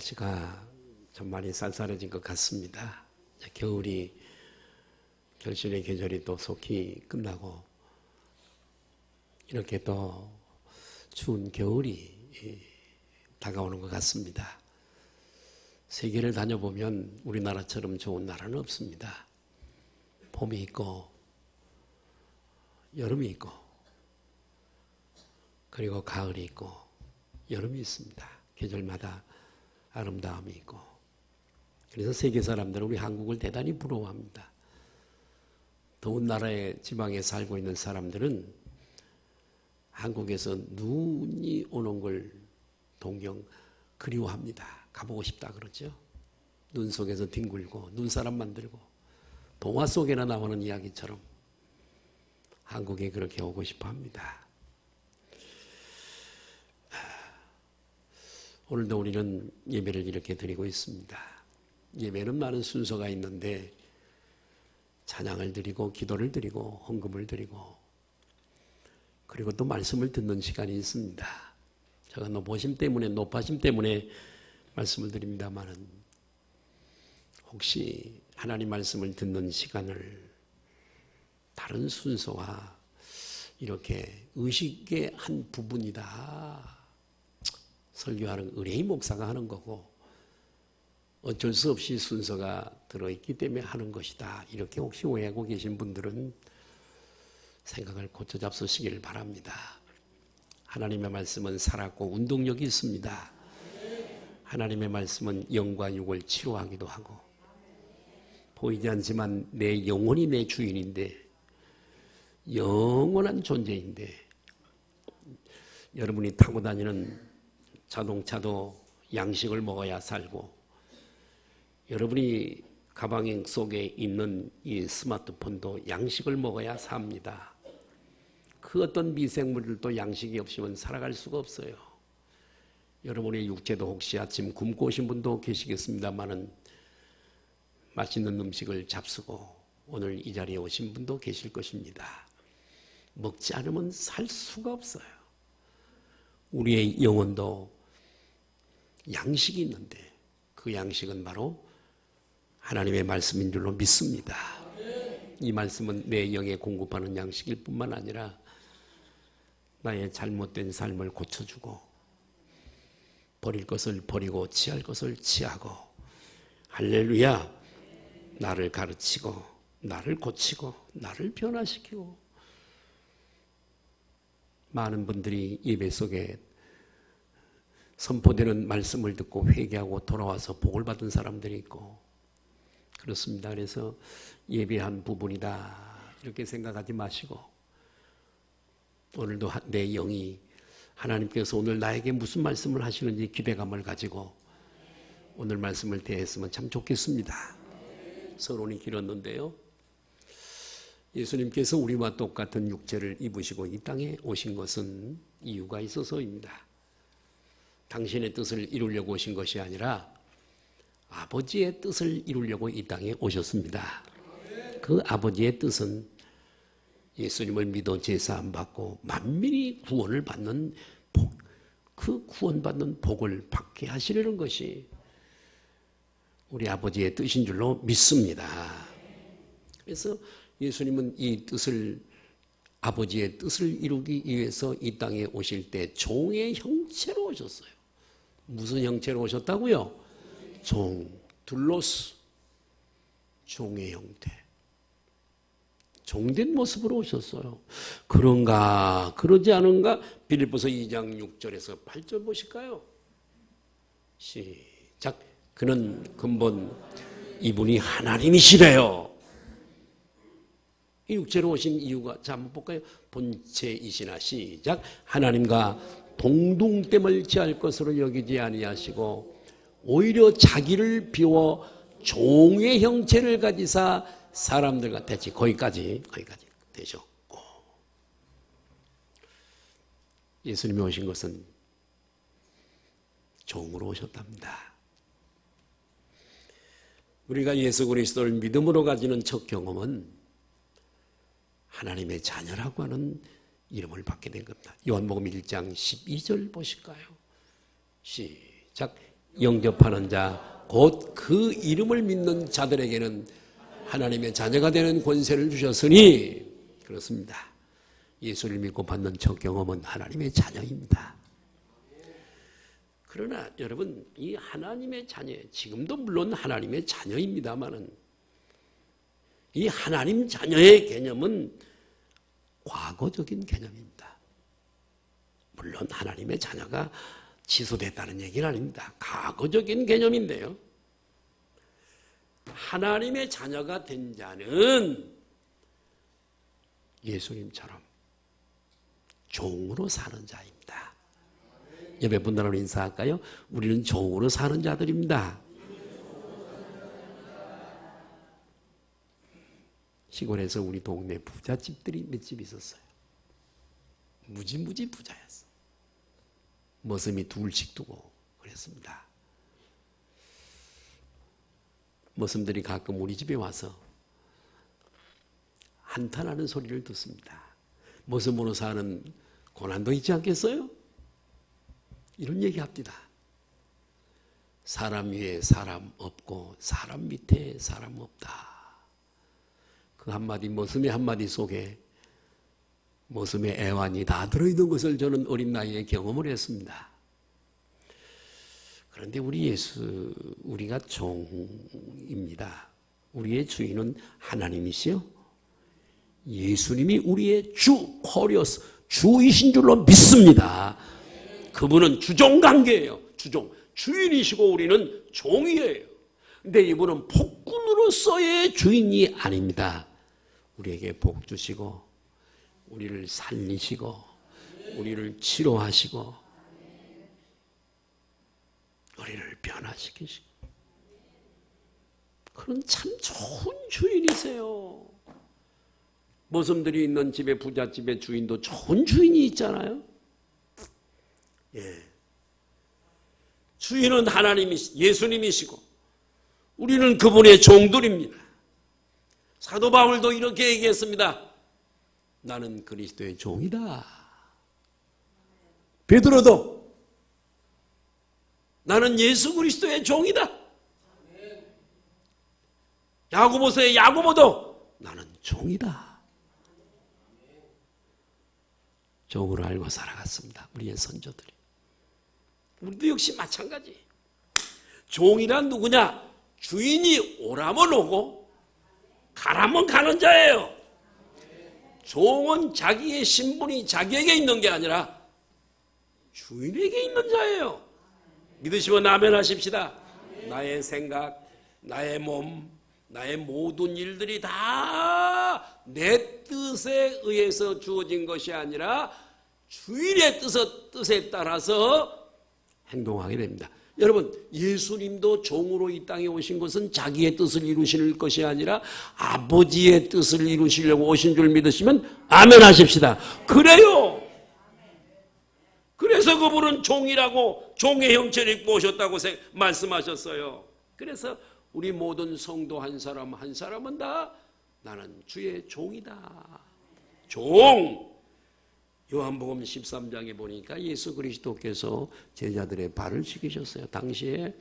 날씨가 좀 많이 쌀쌀해진 것 같습니다. 겨울이 결실의 계절이 또 속히 끝나고 이렇게 또 추운 겨울이 다가오는 것 같습니다. 세계를 다녀보면 우리나라처럼 좋은 나라는 없습니다. 봄이 있고 여름이 있고 그리고 가을이 있고 여름이 있습니다. 계절마다 아름다움이 있고 그래서 세계 사람들은 우리 한국을 대단히 부러워합니다. 더운 나라의 지방에 살고 있는 사람들은 한국에서 눈이 오는 걸 동경 그리워합니다. 가보고 싶다 그러죠. 눈 속에서 뒹굴고 눈사람 만들고 동화 속에나 나오는 이야기처럼 한국에 그렇게 오고 싶어 합니다. 오늘도 우리는 예배를 이렇게 드리고 있습니다. 예배는 많은 순서가 있는데 찬양을 드리고 기도를 드리고 헌금을 드리고 그리고 또 말씀을 듣는 시간이 있습니다. 제가 높으심 때문에 말씀을 드립니다마는 혹시 하나님 말씀을 듣는 시간을 다른 순서와 이렇게 의식의 한 부분이다. 설교하는 의뢰의 목사가 하는 거고 어쩔 수 없이 순서가 들어있기 때문에 하는 것이다. 이렇게 혹시 오해하고 계신 분들은 생각을 고쳐 잡수시길 바랍니다. 하나님의 말씀은 살았고 운동력이 있습니다. 하나님의 말씀은 영과 육을 치료하기도 하고 보이지 않지만 내 영혼이 내 주인인데 영원한 존재인데 여러분이 타고 다니는 자동차도 양식을 먹어야 살고 여러분이 가방 속에 있는 이 스마트폰도 양식을 먹어야 삽니다. 그 어떤 미생물들도 양식이 없이는 살아갈 수가 없어요. 여러분의 육체도 혹시 아침 굶고 오신 분도 계시겠습니다마는 맛있는 음식을 잡수고 오늘 이 자리에 오신 분도 계실 것입니다. 먹지 않으면 살 수가 없어요. 우리의 영혼도 양식이 있는데 그 양식은 바로 하나님의 말씀인 줄로 믿습니다. 이 말씀은 내 영에 공급하는 양식일 뿐만 아니라 나의 잘못된 삶을 고쳐주고 버릴 것을 버리고 취할 것을 취하고 할렐루야 나를 가르치고 나를 고치고 나를 변화시키고 많은 분들이 예배 속에 선포되는 말씀을 듣고 회개하고 돌아와서 복을 받은 사람들이 있고 그렇습니다. 그래서 예배한 부분이다 이렇게 생각하지 마시고 오늘도 내 영이 하나님께서 오늘 나에게 무슨 말씀을 하시는지 기대감을 가지고 오늘 말씀을 대했으면 참 좋겠습니다. 서론이 길었는데요. 예수님께서 우리와 똑같은 육체를 입으시고 이 땅에 오신 것은 이유가 있어서입니다. 당신의 뜻을 이루려고 오신 것이 아니라 아버지의 뜻을 이루려고 이 땅에 오셨습니다. 그 아버지의 뜻은 예수님을 믿어 제사함 받고 만민이 구원을 받는 복, 그 구원받는 복을 받게 하시려는 것이 우리 아버지의 뜻인 줄로 믿습니다. 그래서 예수님은 이 뜻을 아버지의 뜻을 이루기 위해서 이 땅에 오실 때 종의 형체로 오셨어요. 무슨 형체로 오셨다고요? 종, 둘로스, 종의 형태. 종된 모습으로 오셨어요. 그런가 그러지 않은가? 빌립보서 2장 6절에서 8절 보실까요? 시작. 그는 근본 이분이 하나님이시래요. 이 육체로 오신 이유가 자 한번 볼까요? 본체이시나 시작. 하나님과 동등됨을 취할 것으로 여기지 아니하시고 오히려 자기를 비워 종의 형체를 가지사 사람들과 대치 거기까지 되셨고 예수님이 오신 것은 종으로 오셨답니다. 우리가 예수 그리스도를 믿음으로 가지는 첫 경험은 하나님의 자녀라고 하는 이름을 받게 된 겁니다. 요한복음 1장 12절 보실까요? 시작. 영접하는 자, 곧 그 이름을 믿는 자들에게는 하나님의 자녀가 되는 권세를 주셨으니 그렇습니다. 예수를 믿고 받는 첫 경험은 하나님의 자녀입니다. 그러나 여러분, 이 하나님의 자녀, 지금도 물론 하나님의 자녀입니다만은 이 하나님 자녀의 개념은 과거적인 개념입니다. 물론 하나님의 자녀가 취소됐다는 얘기는 아닙니다. 과거적인 개념인데요. 하나님의 자녀가 된 자는 예수님처럼 종으로 사는 자입니다. 옆에 분들하고 인사할까요? 우리는 종으로 사는 자들입니다. 시골에서 우리 동네 부잣집들이 몇 집 있었어요. 무지무지 부자였어. 머슴이 둘씩 두고 그랬습니다. 머슴들이 가끔 우리 집에 와서 한탄하는 소리를 듣습니다. 머슴으로 사는 고난도 있지 않겠어요? 이런 얘기합니다. 사람 위에 사람 없고 사람 밑에 사람 없다. 그 한마디, 머슴의 한마디 속에 머슴의 애환이 다 들어있는 것을 저는 어린 나이에 경험을 했습니다. 그런데 우리가 종입니다. 우리의 주인은 하나님이시요. 예수님이 우리의 주, 코리오스, 주이신 줄로 믿습니다. 그분은 주종관계예요. 주인이시고 우리는 종이에요. 근데 이분은 폭군으로서의 주인이 아닙니다. 우리에게 복 주시고 우리를 살리시고 우리를 치료하시고 우리를 변화시키시고 그런 참 좋은 주인이세요. 머슴들이 있는 집에 부잣집의 주인도 좋은 주인이 있잖아요. 예. 주인은 예수님이시고 우리는 그분의 종들입니다. 사도 바울도 이렇게 얘기했습니다. 나는 그리스도의 종이다. 베드로도 나는 예수 그리스도의 종이다. 야고보서의 야고보도 나는 종이다. 종으로 알고 살아갔습니다. 우리의 선조들이. 우리도 역시 마찬가지. 종이란 누구냐? 주인이 오라면 오고 가라면 가는 자예요. 종은 자기의 신분이 자기에게 있는 게 아니라 주인에게 있는 자예요. 믿으시면 아멘 하십시다. 나의 생각, 나의 몸, 나의 모든 일들이 다 내 뜻에 의해서 주어진 것이 아니라 주인의 뜻에 따라서 행동하게 됩니다. 여러분, 예수님도 종으로 이 땅에 오신 것은 자기의 뜻을 이루실 것이 아니라 아버지의 뜻을 이루시려고 오신 줄 믿으시면 아멘 하십시다. 그래요. 그래서 그분은 종이라고 종의 형체를 입고 오셨다고 말씀하셨어요. 그래서 우리 모든 성도 한 사람 한 사람은 다 나는 주의 종이다. 종. 요한복음 13장에 보니까 예수 그리스도께서 제자들의 발을 씻기셨어요. 당시에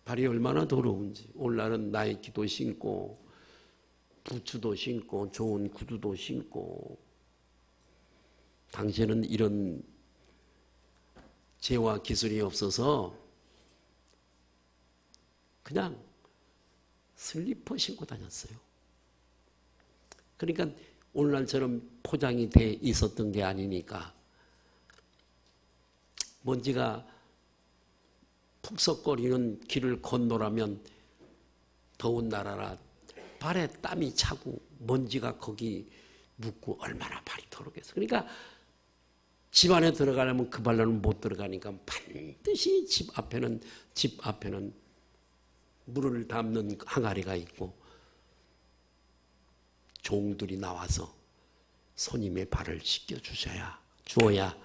발이 얼마나 더러운지. 오늘날은 나이키도 신고 부츠도 신고 좋은 구두도 신고. 당시에는 이런 재화 기술이 없어서 그냥 슬리퍼 신고 다녔어요. 그러니까 오늘날처럼 포장이 돼 있었던 게 아니니까 먼지가 푹석거리는 길을 건너라면 더운 나라라 발에 땀이 차고 먼지가 거기 묻고 얼마나 발이 더럽겠어. 그러니까 집 안에 들어가려면 그 발로는 못 들어가니까 반드시 집 앞에는 물을 담는 항아리가 있고 종들이 나와서 손님의 발을 씻겨 주어야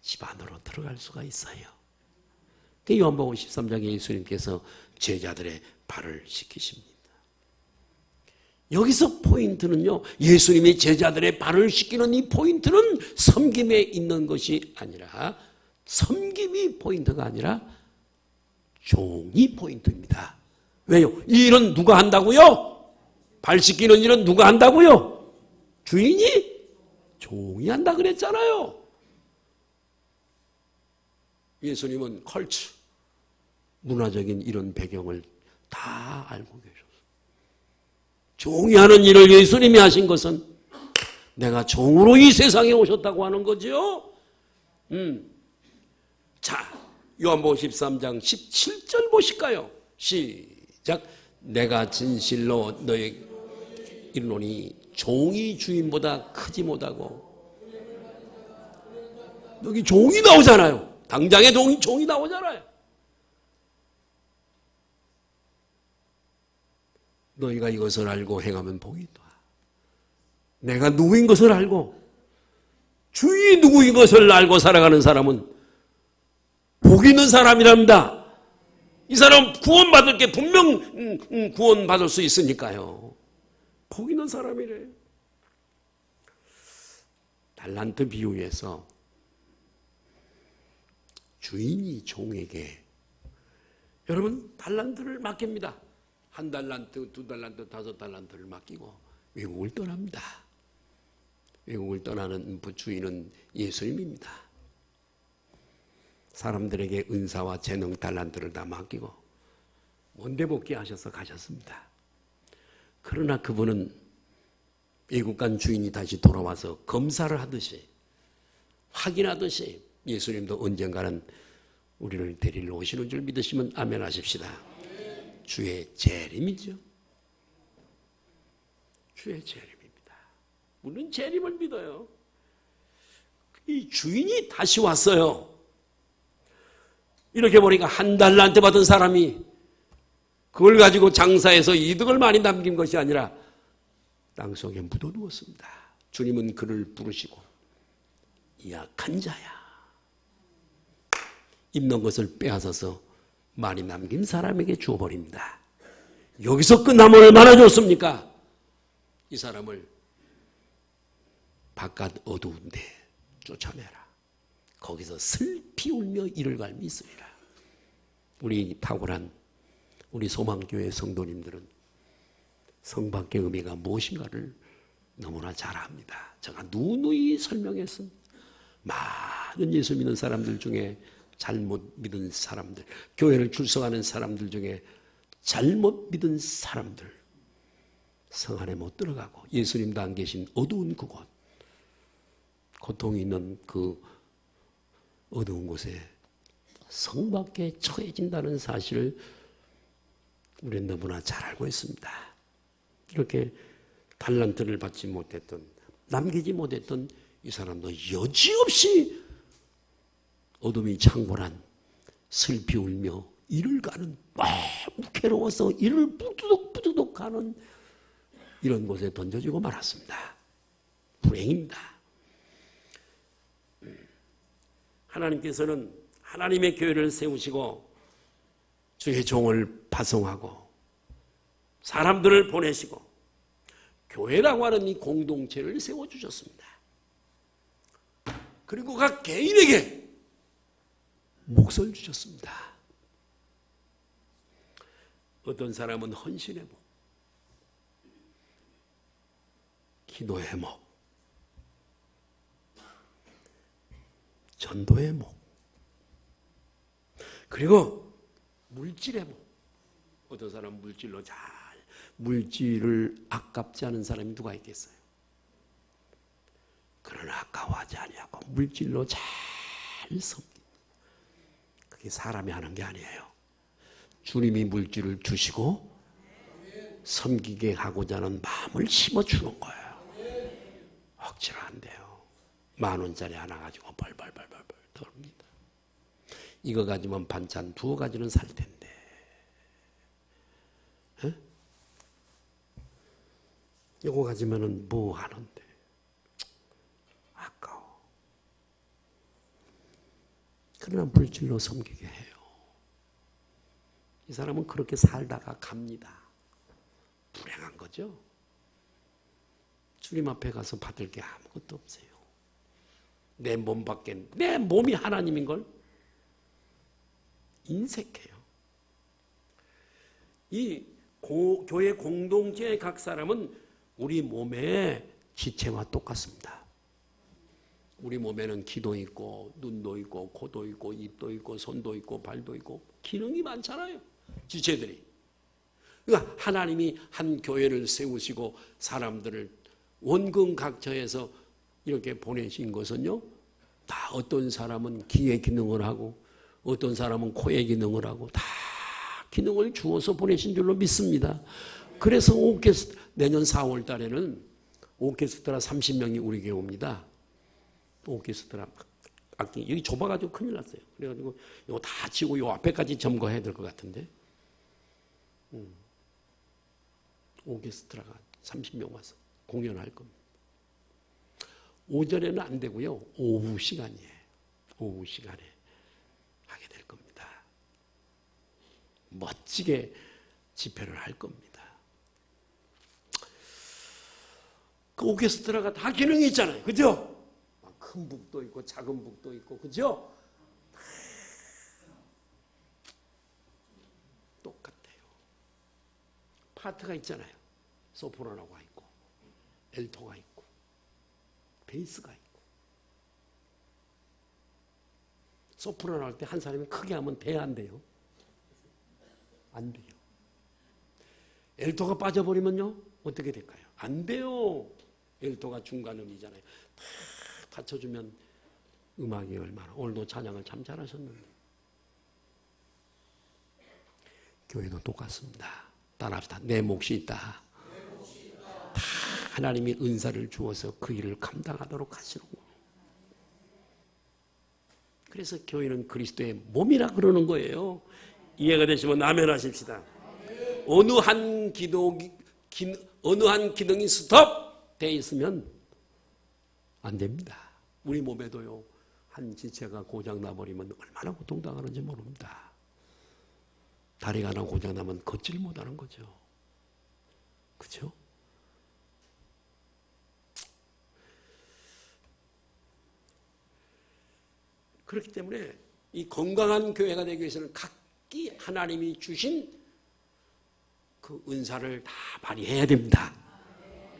집 안으로 들어갈 수가 있어요. 요한복음 13장에 예수님께서 제자들의 발을 씻기십니다. 여기서 포인트는요, 예수님이 제자들의 발을 씻기는 이 포인트는 섬김에 있는 것이 아니라, 섬김이 포인트가 아니라 종이 포인트입니다. 왜요? 이 일은 누가 한다고요? 발 씻기는 일은 누가 한다고요? 주인이? 종이 한다 그랬잖아요. 예수님은 컬처, 문화적인 이런 배경을 다 알고 계셨어요. 종이 하는 일을 예수님이 하신 것은 내가 종으로 이 세상에 오셨다고 하는 거죠. 자, 요한복음 13장 17절 보실까요? 시작. 내가 진실로 너에게 이르노니 종이 주인보다 크지 못하고. 여기 종이 나오잖아요. 당장에 종이 나오잖아요. 너희가 이것을 알고 행하면 복이 있다. 내가 누구인 것을 알고 주인이 누구인 것을 알고 살아가는 사람은 복 있는 사람이랍니다. 이 사람 구원받을 게 분명 구원받을 수 있으니까요. 복 있는 사람이래요. 달란트 비유에서 주인이 종에게 여러분 달란트를 맡깁니다. 1달란트, 2달란트, 5달란트를 맡기고 외국을 떠납니다. 외국을 떠나는 주인은 예수님입니다. 사람들에게 은사와 재능, 달란트를 다 맡기고 먼데 복귀 하셔서 가셨습니다. 그러나 그분은 외국 간 주인이 다시 돌아와서 검사를 하듯이 확인하듯이 예수님도 언젠가는 우리를 데리러 오시는 줄 믿으시면 아멘 하십시다. 주의 재림이죠. 주의 재림입니다. 우리는 재림을 믿어요. 이 주인이 다시 왔어요. 이렇게 보니까 1달란트 받은 사람이 그걸 가지고 장사해서 이득을 많이 남긴 것이 아니라 땅속에 묻어두었습니다. 주님은 그를 부르시고 약한 자야. 입는 것을 빼앗아서 많이 남긴 사람에게 주어버립니다. 여기서 끝나면 얼마나 좋습니까? 이 사람을 바깥 어두운 데 쫓아내라. 거기서 슬피 울며 이를 갈미 있으리라. 우리 탁월한 우리 소망교회 성도님들은 성밖의 의미가 무엇인가를 너무나 잘 압니다. 제가 누누이 설명했습니다. 많은 예수 믿는 사람들 중에 잘못 믿은 사람들, 교회를 출석하는 사람들 중에 잘못 믿은 사람들, 성 안에 못 들어가고 예수님도 안 계신 어두운 그곳, 고통이 있는 그 어두운 곳에 성 밖에 처해진다는 사실을 우리는 너무나 잘 알고 있습니다. 이렇게 달란트를 받지 못했던, 남기지 못했던 이 사람도 여지없이 어둠이 창궐한 슬피 울며 이를 가는 너무 괴로워서 이를 부두덕부두덕 가는 이런 곳에 던져지고 말았습니다. 불행입니다. 하나님께서는 하나님의 교회를 세우시고 주의 종을 파송하고 사람들을 보내시고 교회라고 하는 이 공동체를 세워주셨습니다. 그리고 각 개인에게 몫을 주셨습니다. 어떤 사람은 헌신의 목, 기도의 목, 전도의 목, 그리고 물질의 목. 어떤 사람은 물질로 물질을 아깝지 않은 사람이 누가 있겠어요? 그러나 아까워하지 아니하고 물질로 잘 섬깁니다. 그게 사람이 하는 게 아니에요. 주님이 물질을 주시고 섬기게 하고자 하는 마음을 심어주는 거예요. 억지로 안 돼요. 10,000원짜리 하나 가지고 벌벌벌벌 덜립니다. 이거 가지면 반찬 2가지는 살 텐데. 에? 이거 가지면은 뭐 하는데. 아까워. 그러나 물질로 섬기게 해요. 이 사람은 그렇게 살다가 갑니다. 불행한 거죠. 주님 앞에 가서 받을 게 아무것도 없어요. 내 몸밖에, 내 몸이 하나님인 걸 인색해요. 이 교회 공동체의 각 사람은 우리 몸의 지체와 똑같습니다. 우리 몸에는 귀도 있고 눈도 있고 코도 있고 입도 있고 손도 있고 발도 있고 기능이 많잖아요. 지체들이. 그러니까 하나님이 한 교회를 세우시고 사람들을 원근각처에서 이렇게 보내신 것은요, 다 어떤 사람은 귀의 기능을 하고 어떤 사람은 코의 기능을 하고 다 기능을 주어서 보내신 줄로 믿습니다. 그래서 내년 4월 달에는 오케스트라 30명이 우리 교회 옵니다. 오케스트라 악기 여기 좁아가지고 큰일 났어요. 그래가지고 이거 다 치고 요 앞에까지 점거해야 될 것 같은데 오케스트라가 30명 와서 공연할 겁니다. 오전에는 안 되고요. 오후 시간이에요. 오후 시간에 하게 될 겁니다. 멋지게 집회를 할 겁니다. 그 오케스트라가 다 기능이 있잖아요. 그죠? 큰 북도 있고 작은 북도 있고 그죠? 똑같아요. 파트가 있잖아요. 소프라노가 있고 엘토가 있고 베이스가 있고. 소프라노 할 때 한 사람이 크게 하면 돼, 안 돼요? 안 돼요. 엘토가 빠져버리면요 어떻게 될까요? 안 돼요. 엘토가 중간음이잖아요. 다 받쳐주면 음악이 얼마나. 오늘도 찬양을 참 잘하셨는데. 교회도 똑같습니다. 따라합시다. 내 몫이 있다. 다 하나님이 은사를 주어서 그 일을 감당하도록 하시는 거예요. 그래서 교회는 그리스도의 몸이라 그러는 거예요. 이해가 되시면 아멘 하십시다. 어느 한 기능이 스톱되어 있으면 안 됩니다. 우리 몸에도요, 한 지체가 고장나버리면 얼마나 고통당하는지 모릅니다. 다리가 하나 고장나면 걷질 못하는 거죠. 그렇죠? 그렇기 때문에 이 건강한 교회가 되기 위해서는 각기 하나님이 주신 그 은사를 다 발휘해야 됩니다.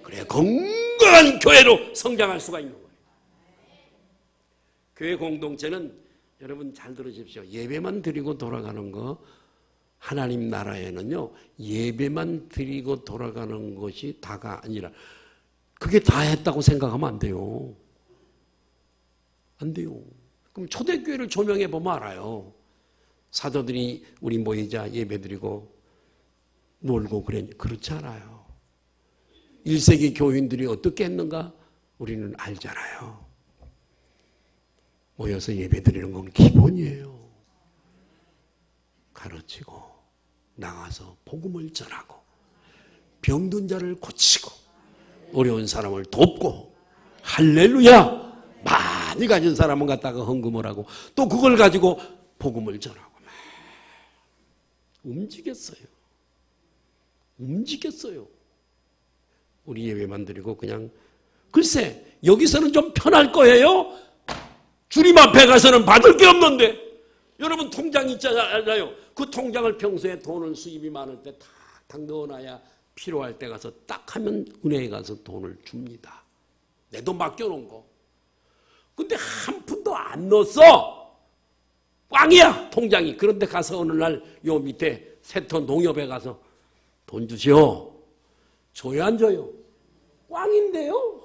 그래야 건강한 교회로 성장할 수가 있는 거예요. 교회 공동체는 여러분 잘 들으십시오. 예배만 드리고 돌아가는 거, 하나님 나라에는요, 예배만 드리고 돌아가는 것이 다가 아니라 그게 다 했다고 생각하면 안 돼요. 안 돼요. 그럼 초대교회를 조명해 보면 알아요. 사도들이 우리 모이자 예배드리고 놀고 그렇지 않아요. 1세기 교인들이 어떻게 했는가 우리는 알잖아요. 모여서 예배드리는 건 기본이에요. 가르치고 나가서 복음을 전하고 병든 자를 고치고 어려운 사람을 돕고 할렐루야! 많이 가진 사람은 갖다가 헌금을 하고 또 그걸 가지고 복음을 전하고 움직였어요. 우리 예배만 드리고 그냥 글쎄 여기서는 좀 편할 거예요. 주님 앞에 가서는 받을 게 없는데 여러분 통장 있잖아요. 그 통장을 평소에 돈을 수입이 많을 때 탁 넣어놔야 필요할 때 가서 딱 하면 은행에 가서 돈을 줍니다. 내 돈 맡겨놓은 거. 근데 한 푼도 안 넣었어. 꽝이야 통장이. 그런데 가서 어느 날 요 밑에 세터 농협에 가서 돈 주시오. 줘요 안 줘요? 꽝인데요.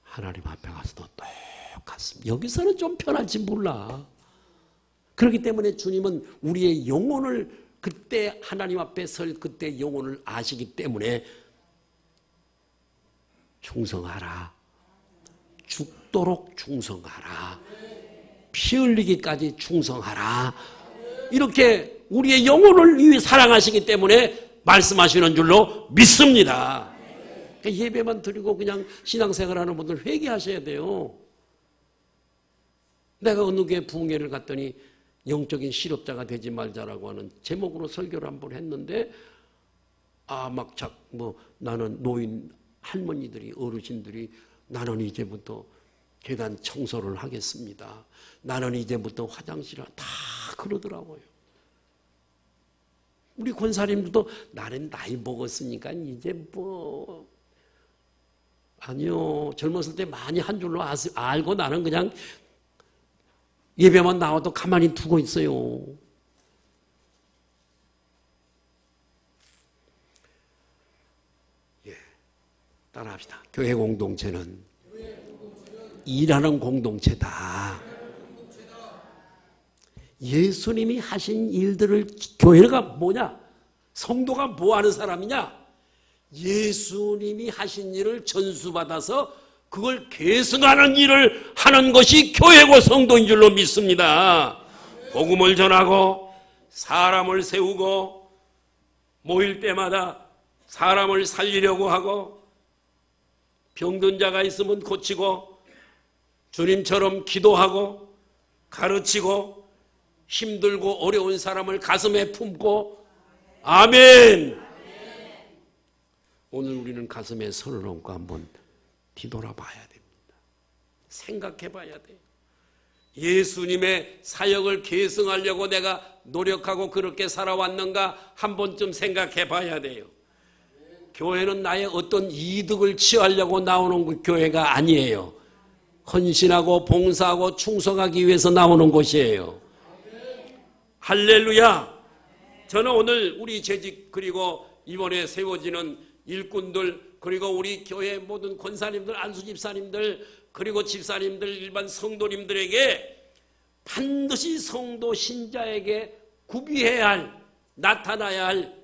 하나님 앞에 가서도 똑같습니다. 여기서는 좀 편할지 몰라. 그렇기 때문에 주님은 우리의 영혼을 그때 하나님 앞에 설 그때 영혼을 아시기 때문에 충성하라. 죽도록 충성하라. 피 흘리기까지 충성하라. 이렇게 우리의 영혼을 위해 사랑하시기 때문에 말씀하시는 줄로 믿습니다. 예배만 드리고 그냥 신앙생활하는 분들 회개하셔야 돼요. 내가 어느 교회 부흥회를 갔더니 영적인 실업자가 되지 말자라고 하는 제목으로 설교를 한번 했는데 나는 노인 할머니들이 어르신들이 나는 이제부터 계단 청소를 하겠습니다. 나는 이제부터 화장실을 다 그러더라고요. 우리 권사님들도 나는 나이 먹었으니까 이제 아니요. 젊었을 때 많이 한 줄로 알고 나는 그냥 예배만 나와도 가만히 두고 있어요. 예, 따라합시다. 교회 공동체는 일하는 공동체다. 예수님이 하신 일들을 교회가 뭐냐? 성도가 뭐 하는 사람이냐? 예수님이 하신 일을 전수받아서 그걸 계승하는 일을 하는 것이 교회고 성도인 줄로 믿습니다. 복음을 전하고 사람을 세우고 모일 때마다 사람을 살리려고 하고 병든 자가 있으면 고치고 주님처럼 기도하고 가르치고 힘들고 어려운 사람을 가슴에 품고 아멘. 오늘 우리는 가슴에 손을 얹고 한번 뒤돌아봐야 됩니다. 생각해봐야 돼요. 예수님의 사역을 계승하려고 내가 노력하고 그렇게 살아왔는가 한 번쯤 생각해봐야 돼요. 교회는 나의 어떤 이득을 취하려고 나오는 그 교회가 아니에요. 헌신하고 봉사하고 충성하기 위해서 나오는 곳이에요. 할렐루야. 저는 오늘 우리 재직 그리고 이번에 세워지는 일꾼들 그리고 우리 교회 모든 권사님들 안수집사님들 그리고 집사님들 일반 성도님들에게 반드시 성도 신자에게 구비해야 할 나타나야 할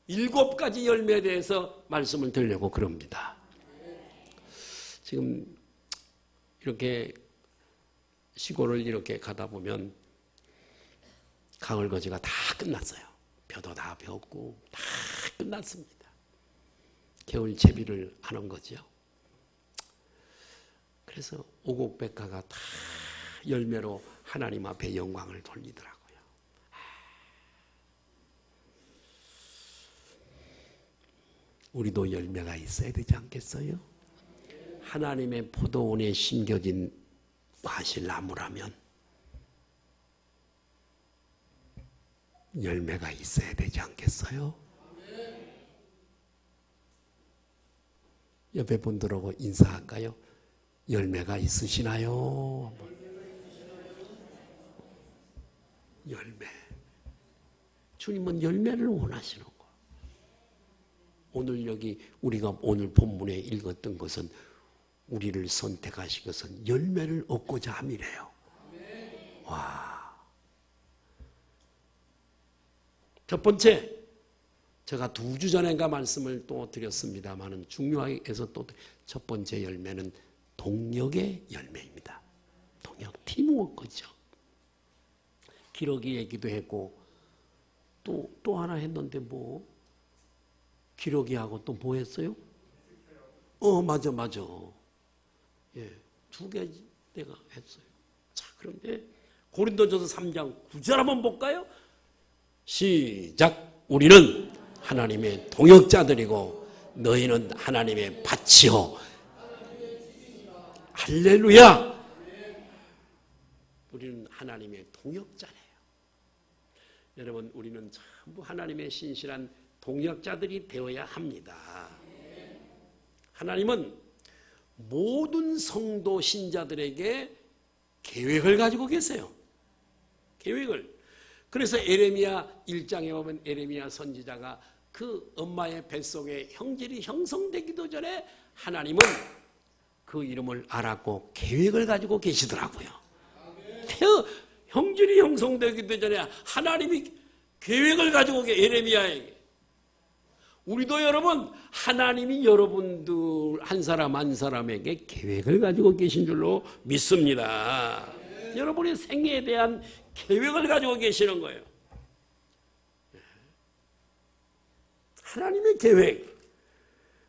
7가지 열매에 대해서 말씀을 드리려고 그럽니다. 지금 이렇게 시골을 이렇게 가다 보면 가을거지가 다 끝났어요. 벼도 다 폈고 다 끝났습니다. 겨울 채비를 하는 거죠. 그래서 오곡백화가 다 열매로 하나님 앞에 영광을 돌리더라고요. 우리도 열매가 있어야 되지 않겠어요? 하나님의 포도원에 심겨진 과실나무라면 열매가 있어야 되지 않겠어요? 옆에 분들하고 인사할까요? 열매가 있으시나요? 열매. 주님은 열매를 원하시는 거. 오늘 여기 우리가 오늘 본문에 읽었던 것은 우리를 선택하신 것은 열매를 얻고자 함이래요. 와. 첫 번째, 제가 2주 전인가 말씀을 또 드렸습니다만은 중요하게 해서 또 첫 번째 열매는 동력의 열매입니다. 동력, 팀워크죠. 기러기 얘기도 했고 또 하나 했는데 뭐 기러기하고 또 뭐 했어요? 맞아. 예, 2개 내가 했어요. 자, 그런데 고린도전서 3장 9절 한번 볼까요? 시작. 우리는 하나님의 동역자들이고 너희는 하나님의 밭이요. 할렐루야. 우리는 하나님의 동역자래요. 여러분, 우리는 전부 하나님의 신실한 동역자들이 되어야 합니다. 하나님은 모든 성도 신자들에게 계획을 가지고 계세요. 계획을. 그래서 에레미야 1장에 보면 에레미야 선지자가 그 엄마의 뱃속에 형질이 형성되기도 전에 하나님은 그 이름을 알았고 계획을 가지고 계시더라고요. 형질이 형성되기도 전에 하나님이 계획을 가지고 에레미야에게. 우리도 여러분 하나님이 여러분들 한 사람 한 사람에게 계획을 가지고 계신 줄로 믿습니다. 여러분의 생애에 대한 계획을 가지고 계시는 거예요. 하나님의 계획.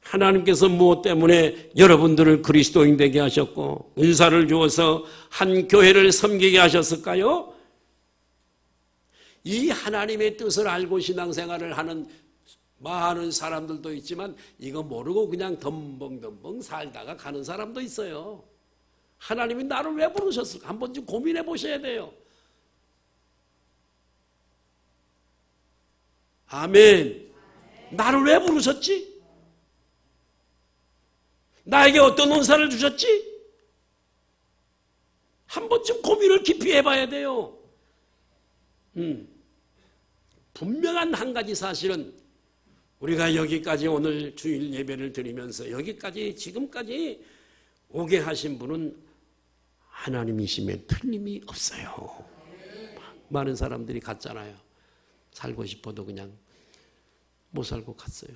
하나님께서 무엇 때문에 여러분들을 그리스도인 되게 하셨고 은사를 주어서 한 교회를 섬기게 하셨을까요? 이 하나님의 뜻을 알고 신앙생활을 하는 많은 사람들도 있지만 이거 모르고 그냥 덤벙덤벙 살다가 가는 사람도 있어요. 하나님이 나를 왜 부르셨을까? 한 번쯤 고민해 보셔야 돼요. 아멘. 나를 왜 부르셨지? 나에게 어떤 은사를 주셨지? 한 번쯤 고민을 깊이 해봐야 돼요. 분명한 한 가지 사실은 우리가 여기까지 오늘 주일 예배를 드리면서 여기까지 지금까지 오게 하신 분은 하나님이심에 틀림이 없어요. 많은 사람들이 갔잖아요. 살고 싶어도 그냥 못 살고 갔어요.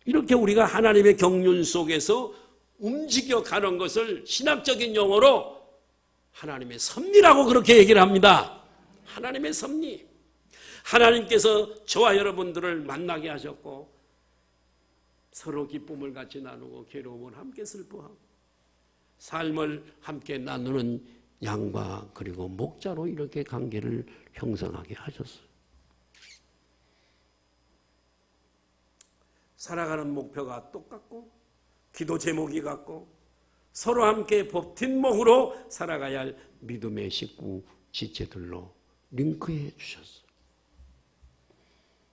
이렇게 우리가 하나님의 경륜 속에서 움직여가는 것을 신학적인 용어로 하나님의 섭리라고 그렇게 얘기를 합니다. 하나님의 섭리. 하나님께서 저와 여러분들을 만나게 하셨고 서로 기쁨을 같이 나누고 괴로움을 함께 슬퍼하고 삶을 함께 나누는 양과 그리고 목자로 이렇게 관계를 형성하게 하셨어요. 살아가는 목표가 똑같고 기도 제목이 같고 서로 함께 법팀목으로 살아가야 할 믿음의 식구 지체들로 링크해 주셨어요.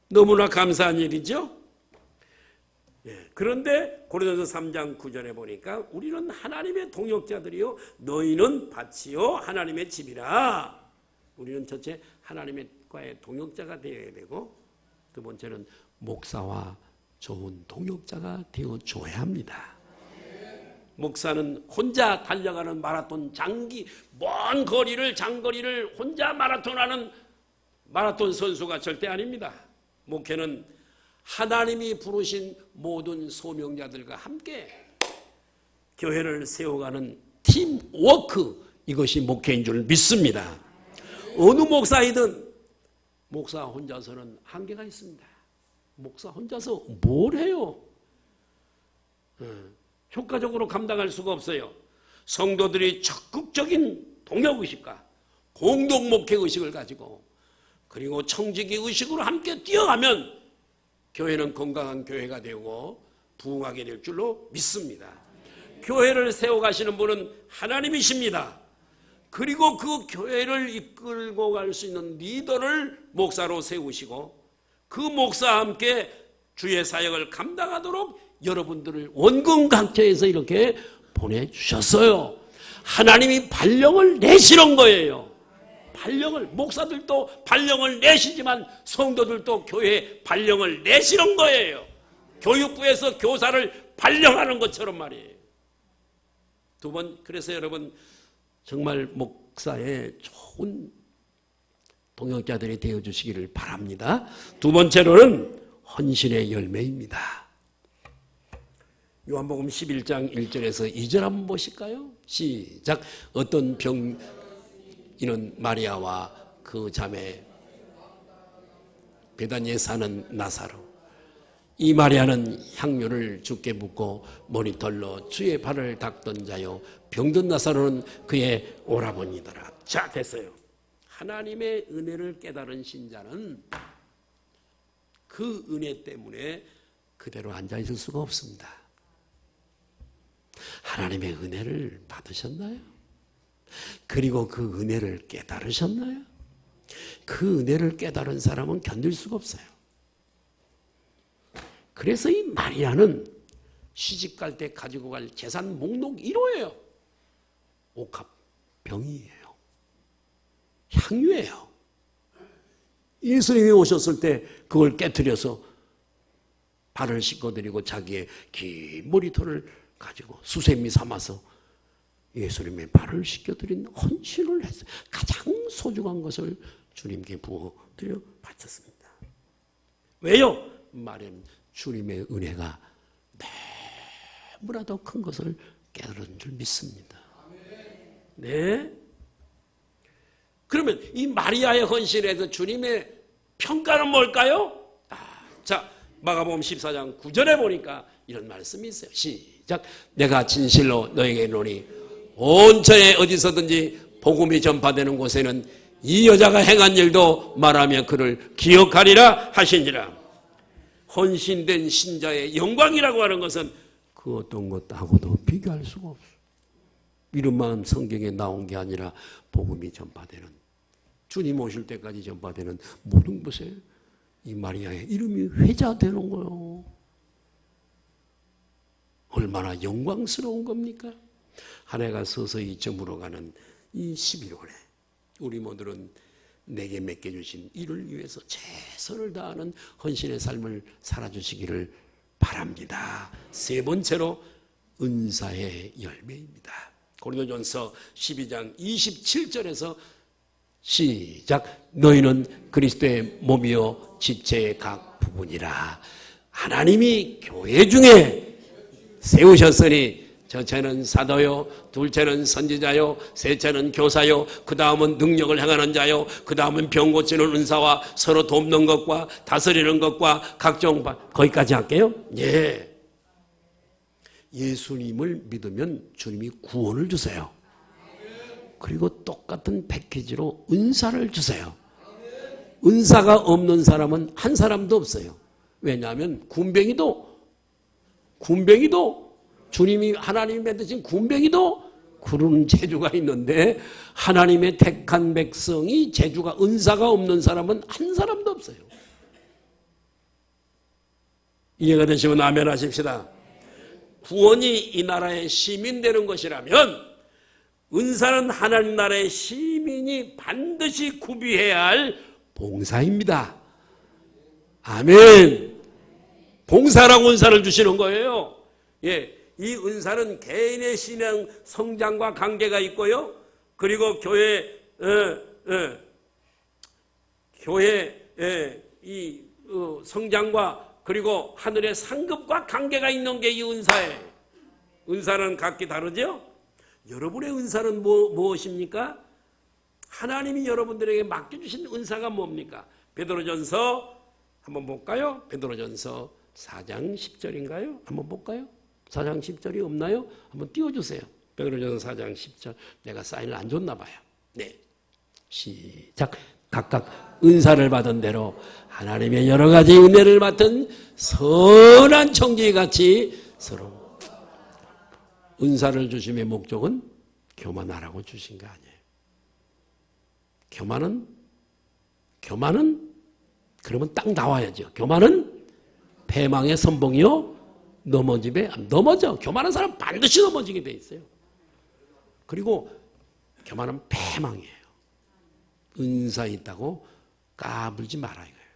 너무나 감사한 일이죠. 그런데 고린도서 3장 9절에 보니까 우리는 하나님의 동역자들이요 너희는 밭이요 하나님의 집이라. 우리는 첫째 하나님과의 동역자가 되어야 되고 두 번째는 목사와 좋은 동역자가 되어줘야 합니다. 목사는 혼자 달려가는 마라톤 먼 거리를 장거리를 혼자 마라톤하는 마라톤 선수가 절대 아닙니다. 목회는 하나님이 부르신 모든 소명자들과 함께 교회를 세워가는 팀워크, 이것이 목회인 줄 믿습니다. 어느 목사이든 목사 혼자서는 한계가 있습니다. 목사 혼자서 뭘 해요? 효과적으로 감당할 수가 없어요. 성도들이 적극적인 동역의식과 공동목회의식을 가지고 그리고 청지기 의식으로 함께 뛰어가면 교회는 건강한 교회가 되고 부흥하게 될 줄로 믿습니다. 교회를 세워가시는 분은 하나님이십니다. 그리고 그 교회를 이끌고 갈 수 있는 리더를 목사로 세우시고 그 목사와 함께 주의 사역을 감당하도록 여러분들을 원근강체해서 이렇게 보내주셨어요. 하나님이 발령을 내시는 거예요. 발령을, 목사들도 발령을 내시지만 성도들도 교회에 발령을 내시는 거예요. 교육부에서 교사를 발령하는 것처럼 말이에요. 두 번, 그래서 여러분 정말 목사의 좋은 동역자들이 되어주시기를 바랍니다. 두 번째로는 헌신의 열매입니다. 요한복음 11장 1절에서 2절 한번 보실까요? 시작. 어떤 병인은 마리아와 그 자매 베다니에 사는 나사로. 이 마리아는 향유를 주께 붓고 머리털로 주의 발을 닦던 자요 병든 나사로는 그의 오라버니더라. 자, 됐어요. 하나님의 은혜를 깨달은 신자는 그 은혜 때문에 그대로 앉아있을 수가 없습니다. 하나님의 은혜를 받으셨나요? 그리고 그 은혜를 깨달으셨나요? 그 은혜를 깨달은 사람은 견딜 수가 없어요. 그래서 이 마리아는 시집갈 때 가지고 갈 재산 목록 1호예요. 옥합 병이에요. 향유예요. 예수님이 오셨을 때 그걸 깨트려서 발을 씻어드리고 자기의 긴 머리털을 가지고 수세미 삼아서 예수님의 발을 씻겨드린 헌신을 했어요. 가장 소중한 것을 주님께 부어드려 바쳤습니다. 왜요? 말은 주님의 은혜가 너무나도 큰 것을 깨달은 줄 믿습니다. 네. 그러면 이 마리아의 헌신에서 주님의 평가는 뭘까요? 자, 마가복음 14장 9절에 보니까 이런 말씀이 있어요. 시작. 내가 진실로 너에게 이르노니 온 천에 어디서든지 복음이 전파되는 곳에는 이 여자가 행한 일도 말하며 그를 기억하리라 하시니라. 헌신된 신자의 영광이라고 하는 것은 그 어떤 것하고도 비교할 수가 없어요. 이름만 성경에 나온 게 아니라 복음이 전파되는 주님 오실 때까지 전파되는 모든 것에 이 마리아의 이름이 회자되는 거예요. 얼마나 영광스러운 겁니까? 한 해가 서서히 저물어가는 이 11월에 우리 모두는 내게 맡겨주신 일을 위해서 최선을 다하는 헌신의 삶을 살아주시기를 바랍니다. 세 번째로 은사의 열매입니다. 고린도전서 12장 27절에서 시작. 너희는 그리스도의 몸이요 지체의 각 부분이라. 하나님이 교회 중에 세우셨으니 첫째는 사도요, 둘째는 선지자요, 셋째는 교사요, 그 다음은 능력을 행하는 자요, 그 다음은 병 고치는 은사와 서로 돕는 것과 다스리는 것과 각종 거기까지 할게요. 예. 예수님을 믿으면 주님이 구원을 주세요. 그리고 똑같은 패키지로 은사를 주세요. 은사가 없는 사람은 한 사람도 없어요. 왜냐하면 군뱅이도 주님이 하나님이 만드신 군뱅이도 구르는 재주가 있는데 하나님의 택한 백성이 재주가 은사가 없는 사람은 한 사람도 없어요. 이해가 되시면 아멘 하십시다. 구원이 이 나라의 시민 되는 것이라면 은사는 하나님 나라의 시민이 반드시 구비해야 할 봉사입니다. 아멘. 봉사라고 은사를 주시는 거예요. 예. 이 은사는 개인의 신앙 성장과 관계가 있고요. 그리고 교회 이 성장과 그리고 하늘의 상급과 관계가 있는 게 이 은사예요. 은사는 각기 다르죠. 여러분의 은사는 무엇입니까? 하나님이 여러분들에게 맡겨주신 은사가 뭡니까? 베드로전서 한번 볼까요? 베드로전서 4장 10절인가요? 한번 볼까요? 4장 10절이 없나요? 한번 띄워주세요. 베드로전서 4장 10절. 내가 사인을 안 줬나 봐요. 네. 시작. 각각 은사를 받은 대로 하나님의 여러 가지 은혜를 맡은 선한 청지기같이 서로 은사를 주심의 목적은 교만하라고 주신 거 아니에요. 교만은 그러면 딱 나와야죠. 교만은 패망의 선봉이요 넘어짐에 넘어져. 교만한 사람 반드시 넘어지게 돼 있어요. 그리고 교만은 패망이에요. 은사 있다고 까불지 마라 이거예요.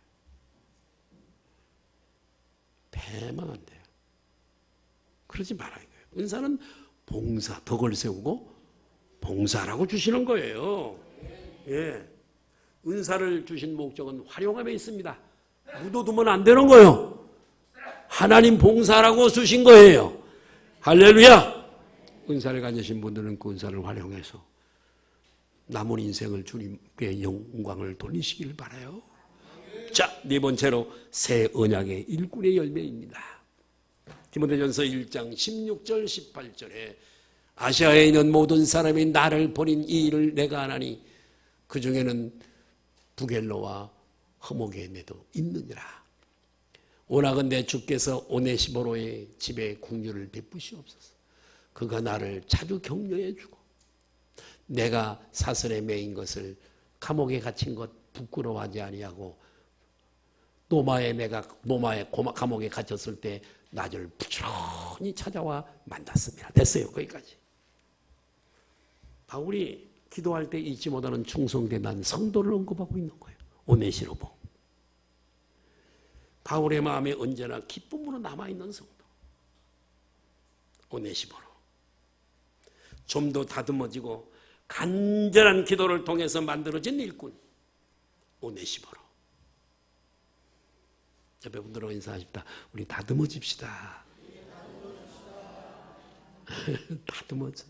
패망 안 돼요. 그러지 마라 이거예요. 은사는 봉사, 덕을 세우고 봉사라고 주시는 거예요. 예. 은사를 주신 목적은 활용함에 있습니다. 묻어두면 안 되는 거예요. 하나님 봉사라고 주신 거예요. 할렐루야. 은사를 가지신 분들은 그 은사를 활용해서 남은 인생을 주님께 영광을 돌리시길 바라요. 자, 네 번째로 새 언약의 일꾼의 열매입니다. 디모데전서 1장 16절 18절에 아시아에 있는 모든 사람이 나를 버린 이 일을 내가 하나니 그 중에는 부겔로와 허모게네도 있느니라. 오나건대 주께서 오네시모로의 집에 긍휼을 베푸시옵소서. 그가 나를 자주 격려해 주고 내가 사슬에 매인 것을 감옥에 갇힌 것 부끄러워하지 아니하고 노마에 감옥에 갇혔을 때 나를 부지런히 찾아와 만났습니다. 됐어요. 거기까지. 바울이 기도할 때 잊지 못하는 충성된 난 성도를 언급하고 있는 거예요. 오네시모로. 바울의 마음에 언제나 기쁨으로 남아있는 성도. 오네시모로. 좀 더 다듬어지고 간절한 기도를 통해서 만들어진 일꾼. 오네시모로. 옆에 분들하고 인사하십니다. 우리 다듬어집시다. 다듬어져.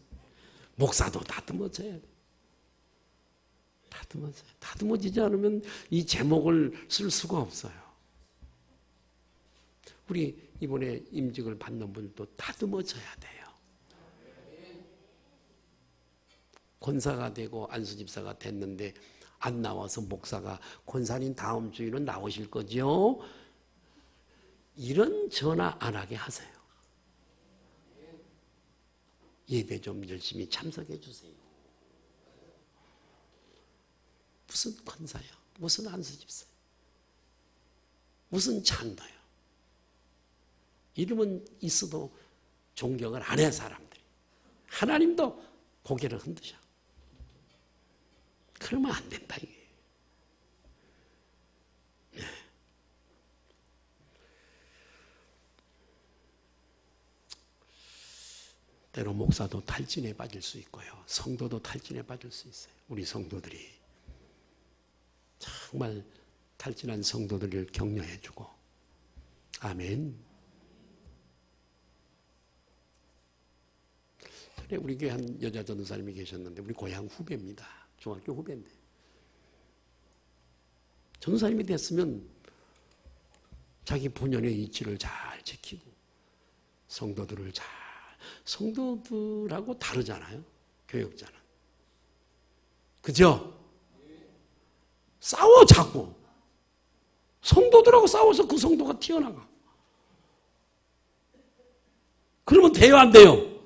목사도 다듬어져야 돼. 다듬어지지 않으면 이 제목을 쓸 수가 없어요. 우리 이번에 임직을 받는 분도 다듬어져야 돼요. 권사가 되고 안수집사가 됐는데 안 나와서 목사가 권사님 다음 주에는 나오실 거죠? 이런 전화 안 하게 하세요. 예배 좀 열심히 참석해 주세요. 무슨 권사요? 무슨 안수집사요? 무슨 찬도요? 이름은 있어도 존경을 안 해 사람들이. 하나님도 고개를 흔드셔. 그러면 안 된다 이게. 네. 때로 목사도 탈진에 빠질 수 있고요. 성도도 탈진에 빠질 수 있어요. 우리 성도들이 정말 탈진한 성도들을 격려해주고 아멘. 전에 우리 교회 한 여자 전도사님이 계셨는데 우리 고향 후배입니다. 중학교 후배인데 전도사님이 됐으면 자기 본연의 이치를 잘 지키고 성도들을 잘 성도들하고 다르잖아요. 교역자는. 그죠? 싸워 자꾸. 성도들하고 싸워서 그 성도가 튀어나가. 그러면 돼요 안 돼요?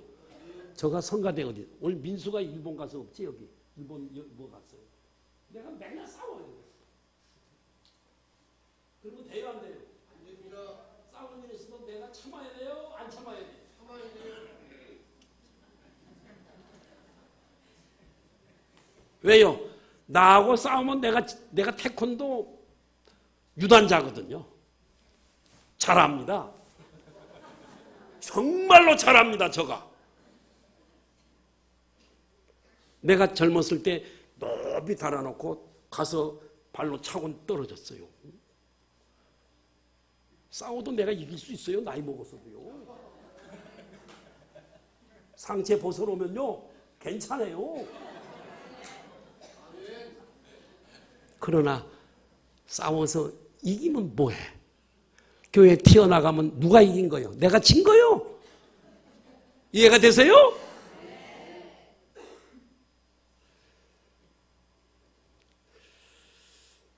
저가 성가대 어디? 오늘 민수가 일본 가서 없지 여기? 일본 뭐 갔어요? 내가 맨날 싸워요. 그러면 돼요 안 돼요? 안 됩니다. 싸우는 일 있으면 내가 참아야 돼요? 안 참아야 돼요? 참아야 돼요. 왜요? 나하고 싸우면 내가 태권도 유단자거든요. 잘합니다. 정말로 잘합니다. 저가. 내가 젊었을 때 높이 달아놓고 가서 발로 차고 떨어졌어요. 싸워도 내가 이길 수 있어요. 나이 먹었어도요. 상체 벗어놓으면요 괜찮아요. 그러나 싸워서 이기면 뭐해? 교회 튀어나가면 누가 이긴 거예요? 내가 진 거예요? 이해가 되세요?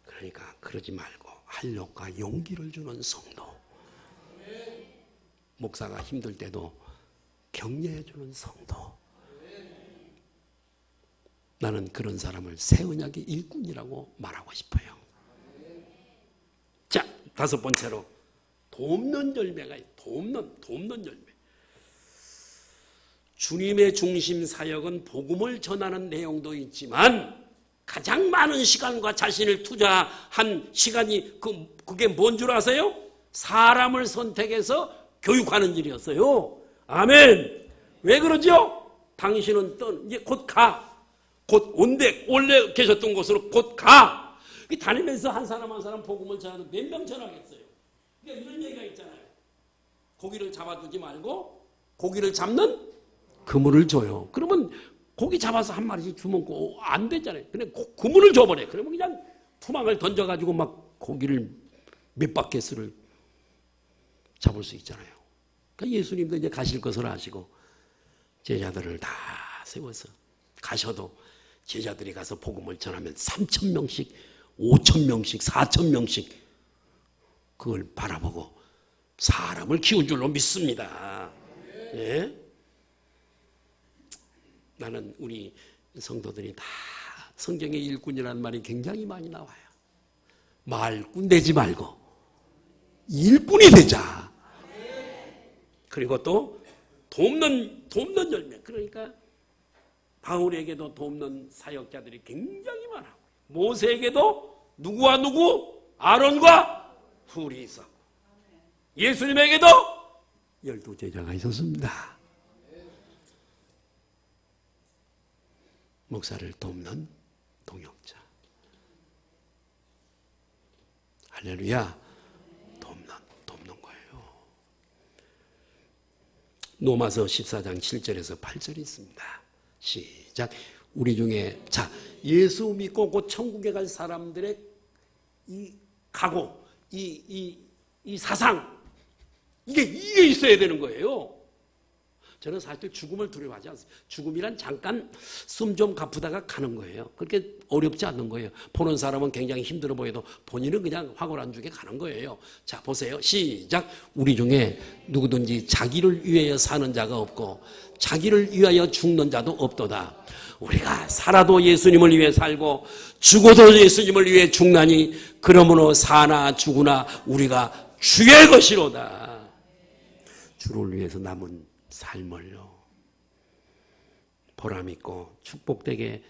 그러니까 그러지 말고 활력과 용기를 주는 성도, 목사가 힘들 때도 격려해 주는 성도, 나는 그런 사람을 새 언약의 일꾼이라고 말하고 싶어요. 자, 다섯 번째로 돕는 열매가 돕는 열매. 주님의 중심 사역은 복음을 전하는 내용도 있지만 가장 많은 시간과 자신을 투자한 시간이 그게 뭔 줄 아세요? 사람을 선택해서 교육하는 일이었어요. 아멘. 왜 그러죠? 당신은 이제 곧 가. 곧 온대. 원래 계셨던 곳으로 곧 가. 다니면서 한 사람 한 사람 복음을 전하는 몇 명 전하겠어요. 그러니까 이런 얘기가 있잖아요. 고기를 잡아두지 말고 고기를 잡는 그물을 줘요. 그러면 고기 잡아서 한 마리씩 주면 안 되잖아요. 근데 그물을 줘버려. 그러면 그냥 투망을 던져가지고 막 고기를 몇 바켓을 잡을 수 있잖아요. 그러니까 예수님도 이제 가실 것을 아시고 제자들을 다 세워서 가셔도 제자들이 가서 복음을 전하면 3,000명씩, 5,000명씩, 4,000명씩 그걸 바라보고 사람을 키운 줄로 믿습니다. 예? 나는 우리 성도들이 다 성경의 일꾼이라는 말이 굉장히 많이 나와요. 말꾼 되지 말고 일꾼이 되자. 그리고 또 돕는 열매. 그러니까 바울에게도 돕는 사역자들이 굉장히 많아. 모세에게도 누구와 누구? 아론과 훌이 있었고 예수님에게도 12제자가 있었습니다. 목사를 돕는 동역자. 할렐루야. 돕는 거예요. 로마서 14장 7절에서 8절이 있습니다. 시작. 우리 중에 자 예수 믿고 곧 천국에 갈 사람들의 이 각오, 이 사상 이게 있어야 되는 거예요. 저는 사실 죽음을 두려워하지 않습니다. 죽음이란 잠깐 숨 좀 가쁘다가 가는 거예요. 그렇게 어렵지 않는 거예요. 보는 사람은 굉장히 힘들어 보여도 본인은 그냥 화골안죽에 가는 거예요. 자, 보세요. 시작. 우리 중에 누구든지 자기를 위하여 사는 자가 없고 자기를 위하여 죽는 자도 없도다. 우리가 살아도 예수님을 위해 살고 죽어도 예수님을 위해 죽나니 그러므로 사나 죽으나 우리가 주의 것이로다. 주를 위해서 남은 삶을요 보람있고 축복되게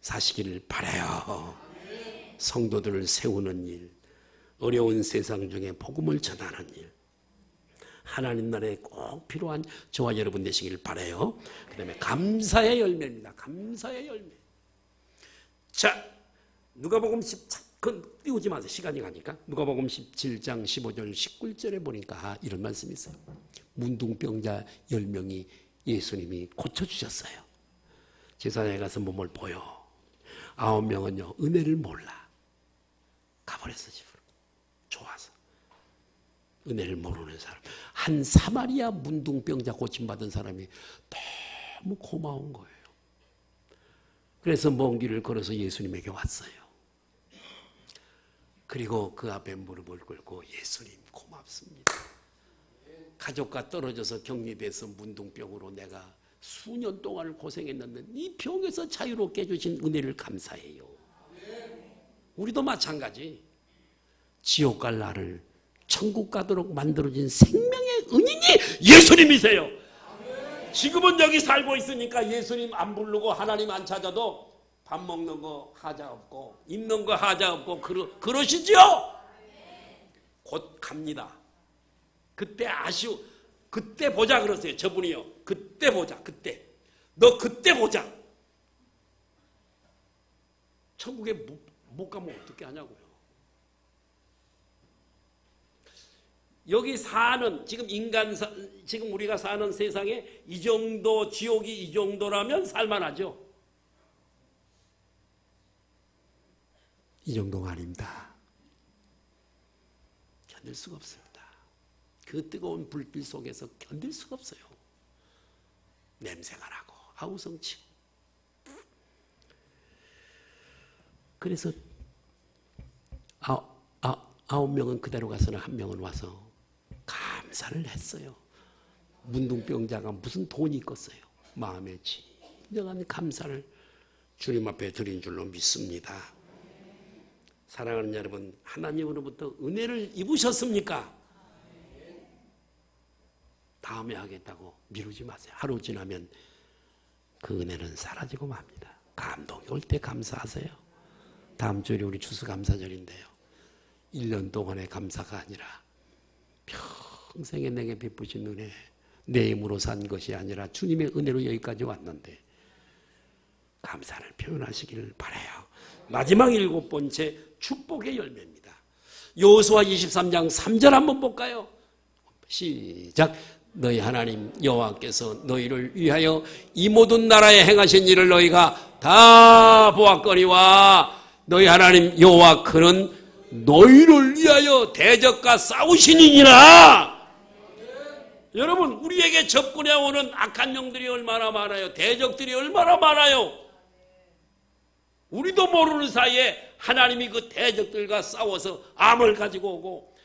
사시기를 바라요. 성도들을 세우는 일, 어려운 세상 중에 복음을 전하는 일, 하나님 나라에 꼭 필요한 저와 여러분 되시길 바라요. 그 다음에 감사의 열매입니다. 감사의 열매. 자, 누가복음 17, 그건 띄우지 마세요. 시간이 가니까. 누가복음 17장 15절 19절에 보니까 이런 말씀이 있어요. 문둥병자 10명이 예수님이 고쳐주셨어요. 제사장에 가서 몸을 보여. 9명은요 은혜를 몰라. 가버렸어 집으로. 좋아서. 은혜를 모르는 사람. 한 사마리아 문둥병자 고침받은 사람이 너무 고마운 거예요. 그래서 먼 길을 걸어서 예수님에게 왔어요. 그리고 그 앞에 무릎을 꿇고 예수님 고맙습니다. 가족과 떨어져서 격리돼서 문둥병으로 내가 수년 동안 고생했는데 이 병에서 자유롭게 해주신 은혜를 감사해요. 우리도 마찬가지. 지옥 갈 나를 천국 가도록 만들어진 생명의 은인이 예수님이세요. 지금은 여기 살고 있으니까 예수님 안 부르고 하나님 안 찾아도 밥 먹는 거 하자 없고 입는 거 하자 없고 그러시죠? 곧 갑니다. 그때 그때 보자 그러세요. 저분이요. 그때 보자. 그때. 너 그때 보자. 천국에 못 가면 어떻게 하냐고요. 여기 사는 지금 우리가 사는 세상에 이 정도 지옥이 이 정도라면 살만하죠. 이 정도가 아닙니다. 견딜 수가 없습니다. 그 뜨거운 불빛 속에서 견딜 수가 없어요. 냄새가 나고 아우성치고. 그래서 9명은 그대로 가서는 1명은 와서 감사를 했어요. 문둥병자가 무슨 돈이 있겠어요. 마음에 진정한 감사를 주님 앞에 드린 줄로 믿습니다. 사랑하는 여러분, 하나님으로부터 은혜를 입으셨습니까? 다음에 하겠다고 미루지 마세요. 하루 지나면 그 은혜는 사라지고 맙니다. 감동이 올 때 감사하세요. 다음 주에 우리 추수감사절인데요. 1년 동안의 감사가 아니라 평생에 내게 베푸신 은혜, 내 힘으로 산 것이 아니라 주님의 은혜로 여기까지 왔는데 감사를 표현하시기를 바라요. 마지막 7번째 축복의 열매입니다. 여호수아 23장 3절 한번 볼까요? 시작. 너희 하나님 여호와께서 너희를 위하여 이 모든 나라에 행하신 일을 너희가 다 보았거니와 너희 하나님 여호와 그는 너희를 위하여 대적과 싸우시니라. 여러분, 우리에게 접근해 오는 악한 영들이 얼마나 많아요. 대적들이 얼마나 많아요. 우리도 모르는 사이에 하나님이 그 대적들과 싸워서 암을 가지고 오고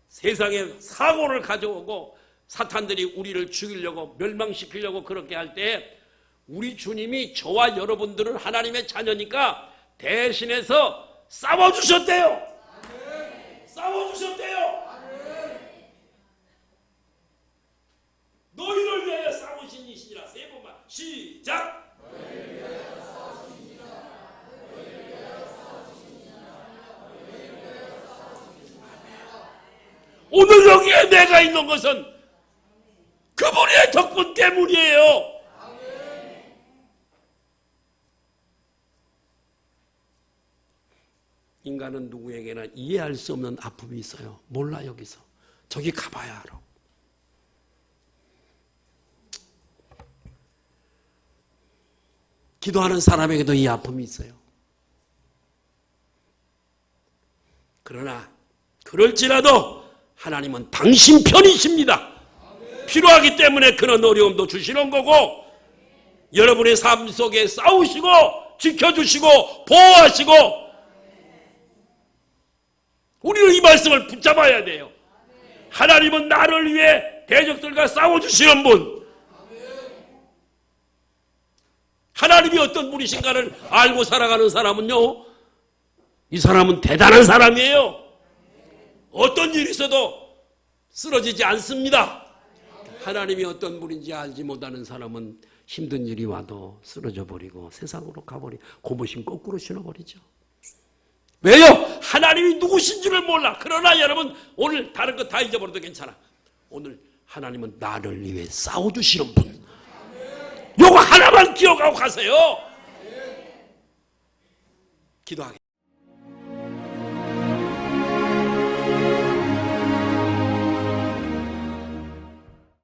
세상에 사고를 가져오고 사탄들이 우리를 죽이려고 멸망시키려고 그렇게 할 때 우리 주님이 저와 여러분들은 하나님의 자녀니까 대신해서 싸워주셨대요. 싸워주셨대요. 너희를 위하여 싸우신 이시니라. 3번만 시작. 오늘 여기에 내가 있는 것은 그분의 덕분 때문이에요. 인간은 누구에게나 이해할 수 없는 아픔이 있어요. 몰라 여기서. 저기 가봐야 알아. 기도하는 사람에게도 이 아픔이 있어요. 그러나 그럴지라도 하나님은 당신 편이십니다. 필요하기 때문에 그런 어려움도 주시는 거고, 여러분의 삶 속에 싸우시고 지켜주시고 보호하시고, 우리는 이 말씀을 붙잡아야 돼요. 하나님은 나를 위해 대적들과 싸워주시는 분, 하나님이 어떤 분이신가를 알고 살아가는 사람은요, 이 사람은 대단한 사람이에요. 어떤 일이 있어도 쓰러지지 않습니다. 하나님이 어떤 분인지 알지 못하는 사람은 힘든 일이 와도 쓰러져 버리고 세상으로 가버리고 고무신 거꾸로 신어버리죠. 왜요? 하나님이 누구신지를 몰라. 그러나 여러분, 오늘 다른 거 다 잊어버려도 괜찮아. 오늘 하나님은 나를 위해 싸워주시는 분, 요거 하나만 기억하고 가세요. 기도하겠습니다.